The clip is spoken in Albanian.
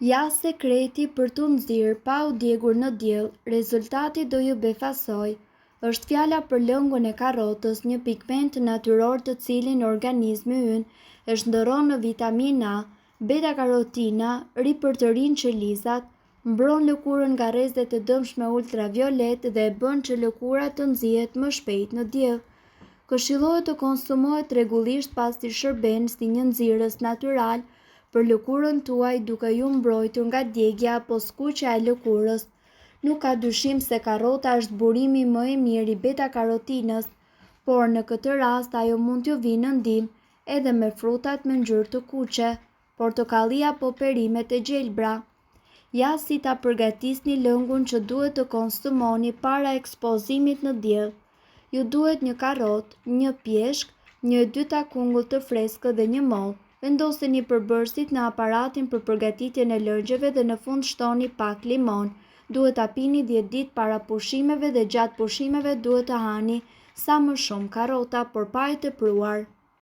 Ja sekreti për të nxirr pa u djegur në diell, rezultati do ju befasoj. Është fjala për lëngun e karrotës, një pigment natyror të cilin organizmi ynë e shndërron në vitaminë A. Beta-karotina ripërtërin qelizat, mbron lëkurën nga rrezet e dëmshme ultraviolet dhe e bën që lëkura të nxihet më shpejt në diell. Këshillohet të konsumohet rregullisht pasi shërben si një nxirrës natyral për lëkurën tuaj duke ju mbrojtur nga djegja apo skuqja e lëkurës. Nuk ka dyshim se karrota është burimi më i mirë i beta-karotinës, por në këtë rast ajo mund t'ju vinë në ndihmë edhe me frutat me ngjyrë të kuqe, portokalli apo perimet e gjelbra. Ja si ta përgatisni lëngun që duhet të konsumoni para ekspozimit në diell. Ju duhet një karrotë, një pjeshk, 1-2 takungull të freskët dhe një mollë. Vendoseni përbërësit në aparatin për përgatitjen e lëngjeve dhe në fund shtoni pak limon. Duhet ta pini 10 ditë para pushimeve dhe gjatë pushimeve duhet të hani sa më shumë karrota, por pa e tepruar.